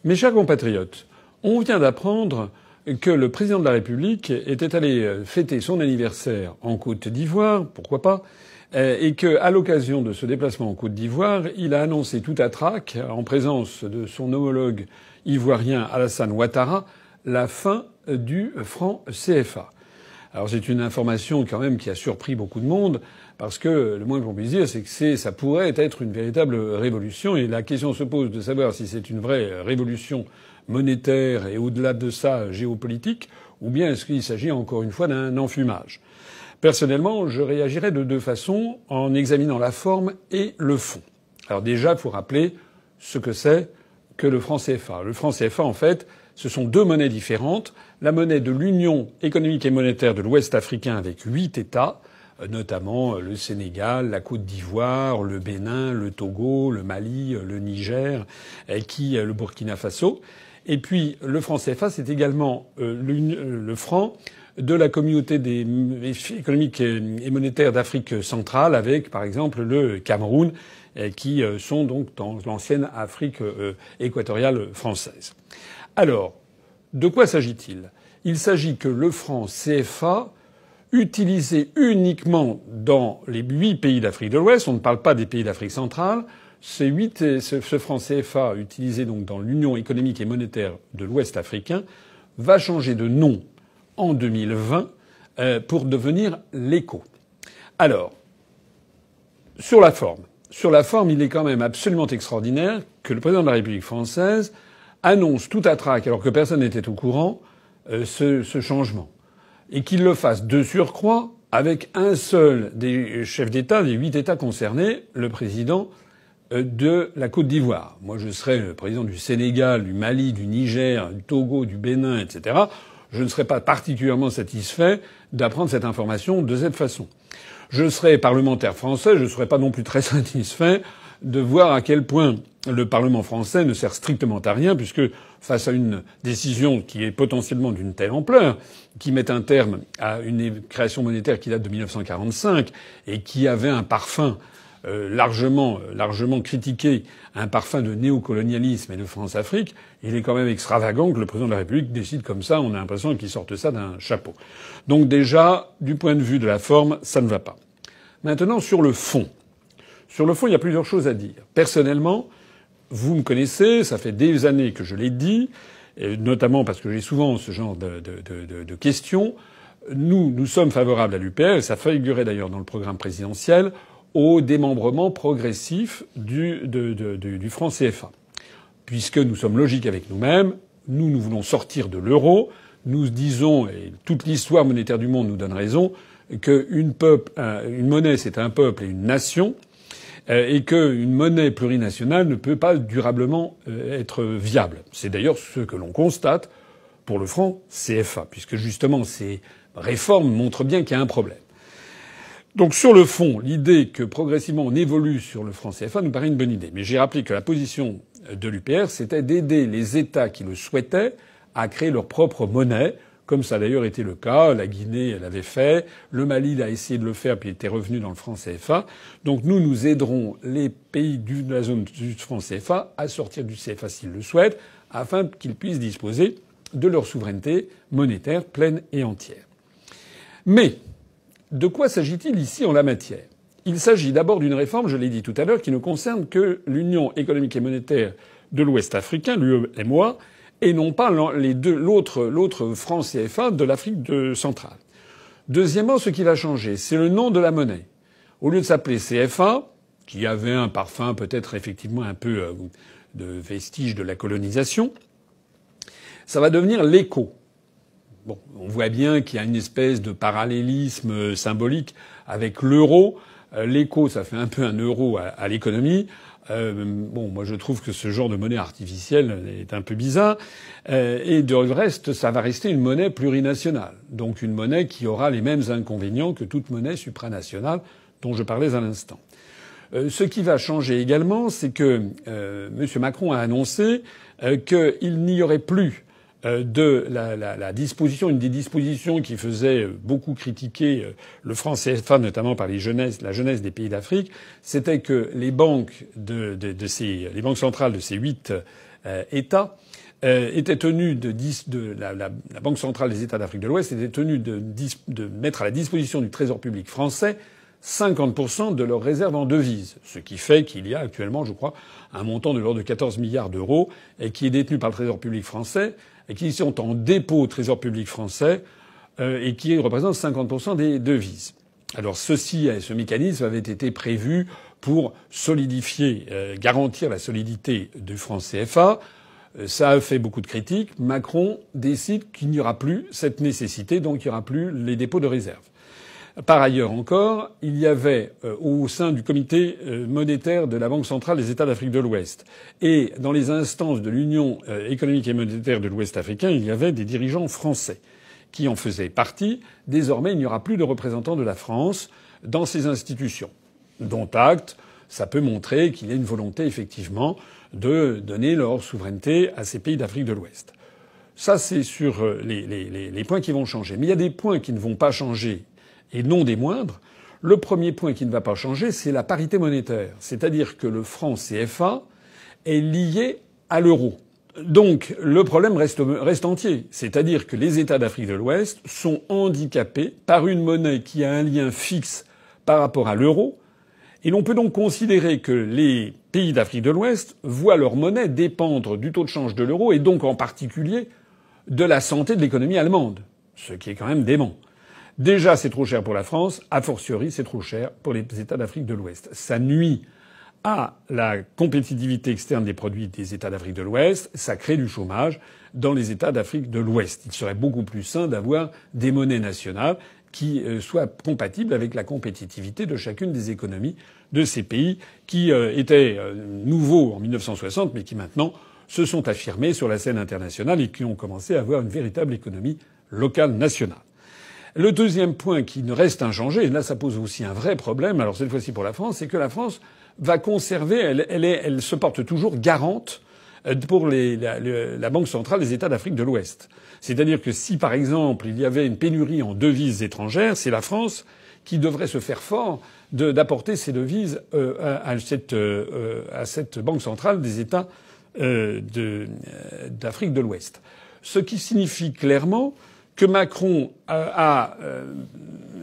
Mes chers compatriotes, on vient d'apprendre que le président de la République était allé fêter son anniversaire en Côte d'Ivoire, pourquoi pas, et qu'à l'occasion de ce déplacement en Côte d'Ivoire, il a annoncé tout à trac, en présence de son homologue ivoirien Alassane Ouattara, la fin du franc CFA. Alors c'est une information quand même qui a surpris beaucoup de monde, parce que le moins qu'on puisse dire, c'est que ça pourrait être une véritable révolution, et la question se pose de savoir si c'est une vraie révolution monétaire et au-delà de ça géopolitique, ou bien est-ce qu'il s'agit encore une fois d'un enfumage. Personnellement, je réagirais de deux façons, en examinant la forme et le fond. Alors déjà, il faut rappeler ce que c'est que le franc CFA. Le franc CFA, en fait, ce sont deux monnaies différentes. La monnaie de l'Union économique et monétaire de l'Ouest africain avec 8 États, notamment le Sénégal, la Côte d'Ivoire, le Bénin, le Togo, le Mali, le Niger, le Burkina Faso. Et puis le franc CFA, c'est également le franc de la communauté économique et monétaire d'Afrique centrale, avec par exemple le Cameroun, qui sont donc dans l'ancienne Afrique équatoriale française. Alors, de quoi s'agit-il ? Il s'agit que le franc CFA, utilisé uniquement dans les 8 pays d'Afrique de l'Ouest, on ne parle pas des pays d'Afrique centrale, ce franc CFA utilisé donc dans l'Union économique et monétaire de l'Ouest africain va changer de nom en 2020 pour devenir l'ECO. Alors, sur la forme, il est quand même absolument extraordinaire que le président de la République française annonce tout à trac, alors que personne n'était au courant, ce changement. Et qu'il le fasse de surcroît avec un seul des chefs d'État, des 8 États concernés, le président de la Côte d'Ivoire. Moi, je serais le président du Sénégal, du Mali, du Niger, du Togo, du Bénin, etc. Je ne serais pas particulièrement satisfait d'apprendre cette information de cette façon. Je serais parlementaire français, je ne serais pas non plus très satisfait de voir à quel point le Parlement français ne sert strictement à rien, puisque face à une décision qui est potentiellement d'une telle ampleur, qui met un terme à une création monétaire qui date de 1945 et qui avait un parfum largement critiqué, un parfum de néocolonialisme et de France-Afrique, il est quand même extravagant que le président de la République décide comme ça. On a l'impression qu'il sorte ça d'un chapeau. Donc déjà, du point de vue de la forme, ça ne va pas. Maintenant, sur le fond. Sur le fond, il y a plusieurs choses à dire. Personnellement, vous me connaissez, ça fait des années que je l'ai dit, notamment parce que j'ai souvent ce genre de questions. Nous sommes favorables à l'UPR, et ça figurait d'ailleurs dans le programme présidentiel, au démembrement progressif du franc CFA. Puisque nous sommes logiques avec nous-mêmes, nous voulons sortir de l'euro, nous disons, et toute l'histoire monétaire du monde nous donne raison, qu'une monnaie c'est un peuple et une nation, et qu'une monnaie plurinationale ne peut pas durablement être viable. C'est d'ailleurs ce que l'on constate pour le franc CFA, puisque justement ces réformes montrent bien qu'il y a un problème. Donc sur le fond, l'idée que progressivement on évolue sur le franc CFA nous paraît une bonne idée. Mais j'ai rappelé que la position de l'UPR, c'était d'aider les États qui le souhaitaient à créer leur propre monnaie, comme ça a d'ailleurs été le cas. La Guinée l'avait fait, le Mali a essayé de le faire puis était revenu dans le franc CFA. Donc nous aiderons les pays de la zone du franc CFA à sortir du CFA s'ils le souhaitent, afin qu'ils puissent disposer de leur souveraineté monétaire pleine et entière. Mais de quoi s'agit-il ici en la matière ? Il s'agit d'abord d'une réforme, je l'ai dit tout à l'heure, qui ne concerne que l'Union économique et monétaire de l'Ouest africain, l'UEMOA, et non pas l'autre franc CFA de l'Afrique centrale. Deuxièmement, ce qui va changer, c'est le nom de la monnaie. Au lieu de s'appeler CFA, qui avait un parfum peut-être effectivement un peu de vestige de la colonisation, ça va devenir l'ECO. Bon, on voit bien qu'il y a une espèce de parallélisme symbolique avec l'euro. L'ECO, ça fait un peu un euro à l'économie. Moi je trouve que ce genre de monnaie artificielle est un peu bizarre. Et de reste, ça va rester une monnaie plurinationale. Donc une monnaie qui aura les mêmes inconvénients que toute monnaie supranationale dont je parlais à l'instant. Ce qui va changer également, c'est que M. Macron a annoncé qu'il n'y aurait plus de la disposition, une des dispositions qui faisait beaucoup critiquer le franc CFA, notamment par la jeunesse des pays d'Afrique, c'était que les banques les banques centrales de ces 8 États, était tenu la Banque centrale des États d'Afrique de l'Ouest était tenue de mettre à la disposition du Trésor public français 50% de leurs réserves en devises. Ce qui fait qu'il y a actuellement, je crois, un montant de l'ordre de 14 milliards d'euros et qui est détenu par le Trésor public français et qui sont en dépôt au Trésor public français et qui représente 50% des devises. Alors ce mécanisme avait été prévu pour solidifier, garantir la solidité du franc CFA. Ça a fait beaucoup de critiques. Macron décide qu'il n'y aura plus cette nécessité, donc il n'y aura plus les dépôts de réserve. Par ailleurs encore, il y avait au sein du comité monétaire de la Banque centrale des États d'Afrique de l'Ouest et dans les instances de l'Union économique et monétaire de l'Ouest africain, il y avait des dirigeants français qui en faisaient partie. Désormais, il n'y aura plus de représentants de la France dans ces institutions. Dont acte, ça peut montrer qu'il y a une volonté effectivement de donner leur souveraineté à ces pays d'Afrique de l'Ouest. Ça, c'est sur les points qui vont changer. Mais il y a des points qui ne vont pas changer, et non des moindres. Le premier point qui ne va pas changer, c'est la parité monétaire. C'est-à-dire que le franc CFA est lié à l'euro. Donc le problème reste entier. C'est-à-dire que les États d'Afrique de l'Ouest sont handicapés par une monnaie qui a un lien fixe par rapport à l'euro. Et l'on peut donc considérer que les pays d'Afrique de l'Ouest voient leur monnaie dépendre du taux de change de l'euro et donc en particulier de la santé de l'économie allemande. Ce qui est quand même dément. Déjà, c'est trop cher pour la France. A fortiori, c'est trop cher pour les États d'Afrique de l'Ouest. Ça nuit à la compétitivité externe des produits des États d'Afrique de l'Ouest. Ça crée du chômage dans les États d'Afrique de l'Ouest. Il serait beaucoup plus sain d'avoir des monnaies nationales qui soient compatibles avec la compétitivité de chacune des économies de ces pays qui étaient nouveaux en 1960 mais qui maintenant se sont affirmés sur la scène internationale et qui ont commencé à avoir une véritable économie locale nationale. Le deuxième point qui ne reste inchangé, et là ça pose aussi un vrai problème, alors cette fois-ci pour la France, c'est que la France va conserver, elle se porte toujours garante pour la Banque centrale des États d'Afrique de l'Ouest. C'est-à-dire que si, par exemple, il y avait une pénurie en devises étrangères, c'est la France qui devrait se faire fort d'apporter ces devises à cette Banque centrale des États d'Afrique de l'Ouest. Ce qui signifie clairement que Macron a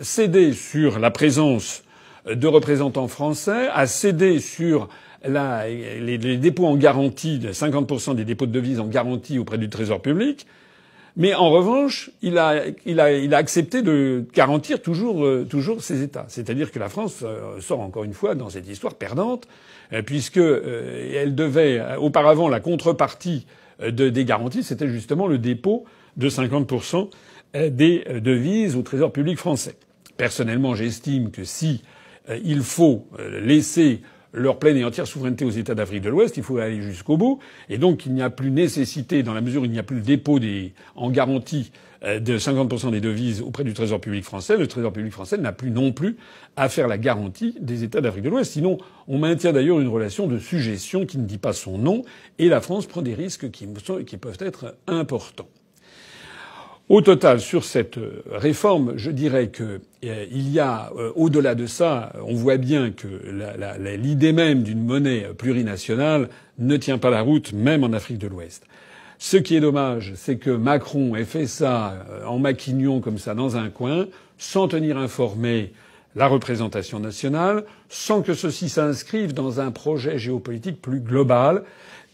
cédé sur la présence de représentants français, a cédé sur les dépôts en garantie, 50% des dépôts de devises en garantie auprès du Trésor public. Mais en revanche, il a accepté de garantir toujours ces États. C'est-à-dire que la France sort encore une fois dans cette histoire perdante, puisque elle devait auparavant la contrepartie des garanties, c'était justement le dépôt de 50% des devises au Trésor public français. Personnellement, j'estime que si il faut laisser leur pleine et entière souveraineté aux États d'Afrique de l'Ouest, il faut aller jusqu'au bout. Et donc, il n'y a plus nécessité, dans la mesure où il n'y a plus le dépôt en garantie de 50% des devises auprès du Trésor public français, le Trésor public français n'a plus non plus à faire la garantie des États d'Afrique de l'Ouest. Sinon, on maintient d'ailleurs une relation de sujétion qui ne dit pas son nom, et la France prend des risques qui peuvent être importants. Au total, sur cette réforme, je dirais que il y a, au-delà de ça, on voit bien que l'idée même d'une monnaie plurinationale ne tient pas la route, même en Afrique de l'Ouest. Ce qui est dommage, c'est que Macron ait fait ça en maquignon comme ça dans un coin, sans tenir informé la représentation nationale, sans que ceci s'inscrive dans un projet géopolitique plus global,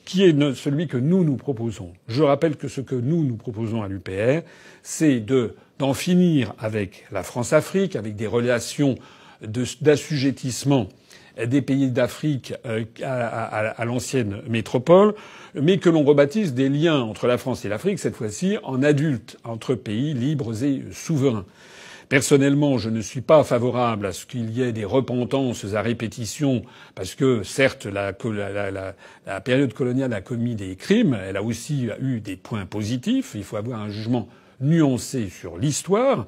qui est celui que nous proposons. Je rappelle que ce que nous proposons à l'UPR, c'est d'en finir avec la France-Afrique, avec des relations d'assujettissement des pays d'Afrique à l'ancienne métropole, mais que l'on rebaptise des liens entre la France et l'Afrique, cette fois-ci en adultes, entre pays libres et souverains. Personnellement, je ne suis pas favorable à ce qu'il y ait des repentances à répétition, parce que certes, la période coloniale a commis des crimes, elle a aussi eu des points positifs. Il faut avoir un jugement nuancé sur l'histoire.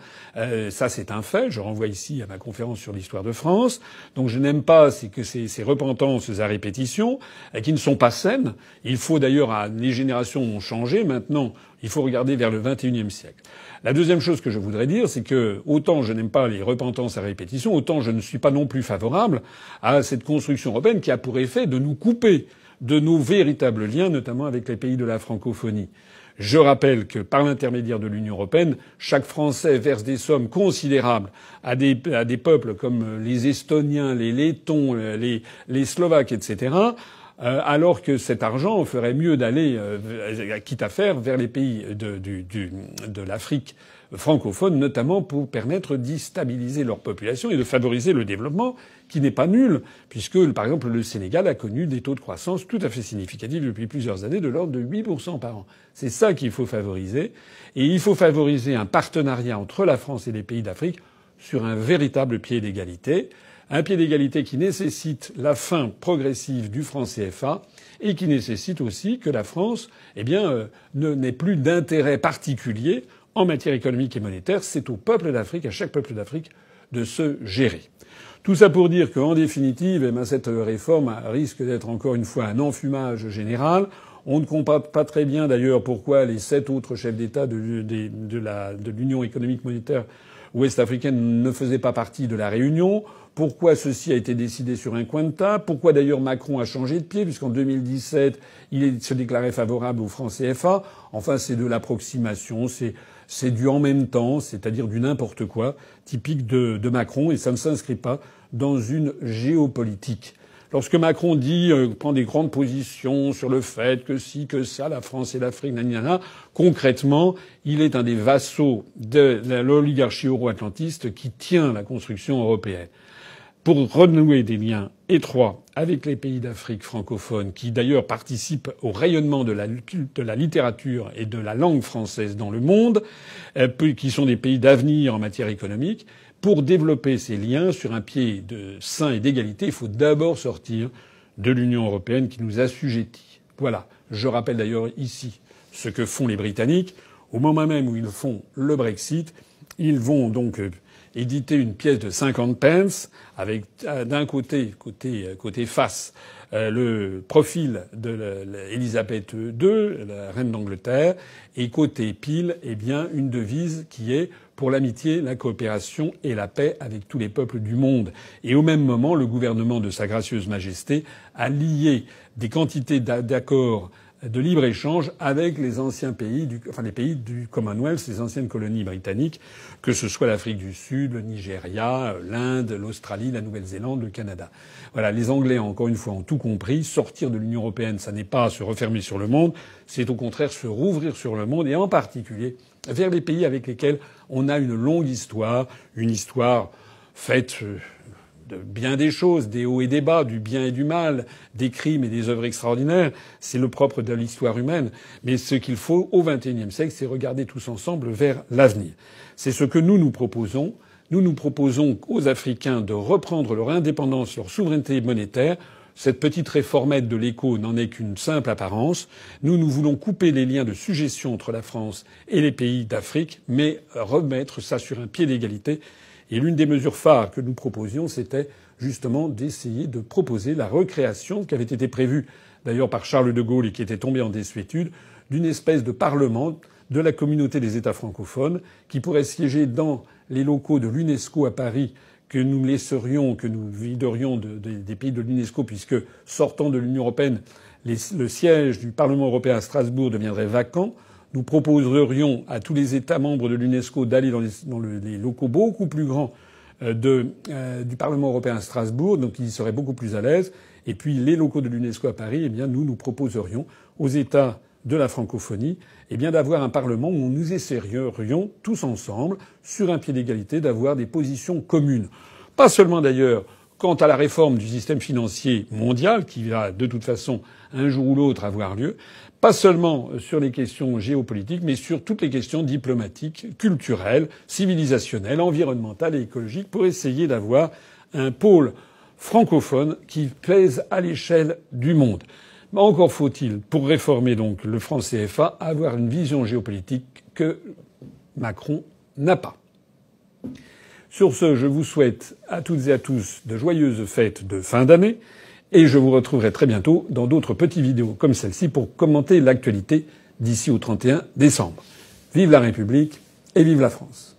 Ça, c'est un fait. Je renvoie ici à ma conférence sur l'histoire de France. Donc, je n'aime pas ces repentances à répétition, qui ne sont pas saines. Il faut d'ailleurs, les générations ont changé. Maintenant, il faut regarder vers le XXIe siècle. La deuxième chose que je voudrais dire, c'est que autant je n'aime pas les repentances à répétition, autant je ne suis pas non plus favorable à cette construction européenne qui a pour effet de nous couper de nos véritables liens, notamment avec les pays de la francophonie. Je rappelle que par l'intermédiaire de l'Union européenne, chaque Français verse des sommes considérables à des peuples comme les Estoniens, les Lettons, les Slovaques, etc., alors que cet argent ferait mieux d'aller, quitte à faire, vers les pays de l'Afrique francophone, notamment pour permettre d'y stabiliser leur population et de favoriser le développement, qui n'est pas nul, puisque, par exemple, le Sénégal a connu des taux de croissance tout à fait significatifs depuis plusieurs années, de l'ordre de 8% par an. C'est ça qu'il faut favoriser. Et il faut favoriser un partenariat entre la France et les pays d'Afrique sur un véritable pied d'égalité. Un pied d'égalité qui nécessite la fin progressive du franc CFA et qui nécessite aussi que la France, n'ait plus d'intérêt particulier en matière économique et monétaire. C'est au peuple d'Afrique, à chaque peuple d'Afrique, de se gérer. Tout ça pour dire qu'en définitive, cette réforme risque d'être encore une fois un enfumage général. On ne comprend pas très bien d'ailleurs pourquoi les 7 autres chefs d'État de l'Union économique monétaire ouest-africaine ne faisaient pas partie de la réunion. Pourquoi ceci a été décidé sur un coin de table? Pourquoi d'ailleurs Macron a changé de pied, puisqu'en 2017, il se déclarait favorable au franc CFA? Enfin, c'est de l'approximation, c'est du en même temps, c'est-à-dire du n'importe quoi, typique de Macron, et ça ne s'inscrit pas dans une géopolitique. Lorsque Macron prend des grandes positions sur le fait que si, que ça, la France et l'Afrique, nanana, concrètement, il est un des vassaux de l'oligarchie euro-atlantiste qui tient la construction européenne. Pour renouer des liens étroits avec les pays d'Afrique francophone, qui d'ailleurs participent au rayonnement de la littérature et de la langue française dans le monde, qui sont des pays d'avenir en matière économique, pour développer ces liens sur un pied sain et d'égalité, il faut d'abord sortir de l'Union européenne qui nous assujettit. Voilà. Je rappelle d'ailleurs ici ce que font les Britanniques. Au moment même où ils font le Brexit, ils vont donc éditer une pièce de 50 pence avec d'un côté face le profil de Élisabeth II, la reine d'Angleterre, et côté pile, une devise qui est pour l'amitié, la coopération et la paix avec tous les peuples du monde. Et au même moment, le gouvernement de Sa Gracieuse Majesté a lié des quantités d'accords de libre-échange avec les anciens pays les pays du Commonwealth, les anciennes colonies britanniques, que ce soit l'Afrique du Sud, le Nigeria, l'Inde, l'Australie, la Nouvelle-Zélande, le Canada. Voilà. Les Anglais, encore une fois, ont tout compris. Sortir de l'Union européenne, ça n'est pas se refermer sur le monde. C'est au contraire se rouvrir sur le monde et en particulier vers les pays avec lesquels on a une longue histoire, une histoire faite de bien des choses, des hauts et des bas, du bien et du mal, des crimes et des œuvres extraordinaires. C'est le propre de l'histoire humaine. Mais ce qu'il faut au XXIe siècle, c'est regarder tous ensemble vers l'avenir. C'est ce que nous proposons. Nous proposons aux Africains de reprendre leur indépendance, leur souveraineté monétaire. Cette petite réformette de l'écho n'en est qu'une simple apparence. Nous voulons couper les liens de sujétion entre la France et les pays d'Afrique, mais remettre ça sur un pied d'égalité. Et l'une des mesures phares que nous proposions, c'était justement d'essayer de proposer la recréation, qui avait été prévue d'ailleurs par Charles de Gaulle et qui était tombée en désuétude, d'une espèce de parlement de la communauté des États francophones qui pourrait siéger dans les locaux de l'UNESCO à Paris, que nous laisserions, que nous viderions des pays de l'UNESCO, puisque sortant de l'Union européenne, le siège du Parlement européen à Strasbourg deviendrait vacant. Nous proposerions à tous les États membres de l'UNESCO d'aller dans les locaux beaucoup plus grands du Parlement européen à Strasbourg, donc ils seraient beaucoup plus à l'aise. Et puis les locaux de l'UNESCO à Paris, nous proposerions aux États de la francophonie d'avoir un Parlement où nous essaierions tous ensemble, sur un pied d'égalité, d'avoir des positions communes. Pas seulement d'ailleurs quant à la réforme du système financier mondial, qui va de toute façon un jour ou l'autre avoir lieu, pas seulement sur les questions géopolitiques, mais sur toutes les questions diplomatiques, culturelles, civilisationnelles, environnementales et écologiques, pour essayer d'avoir un pôle francophone qui pèse à l'échelle du monde. Mais encore faut-il, pour réformer donc le franc CFA, avoir une vision géopolitique que Macron n'a pas. Sur ce, je vous souhaite à toutes et à tous de joyeuses fêtes de fin d'année et je vous retrouverai très bientôt dans d'autres petites vidéos comme celle-ci pour commenter l'actualité d'ici au 31 décembre. Vive la République et vive la France.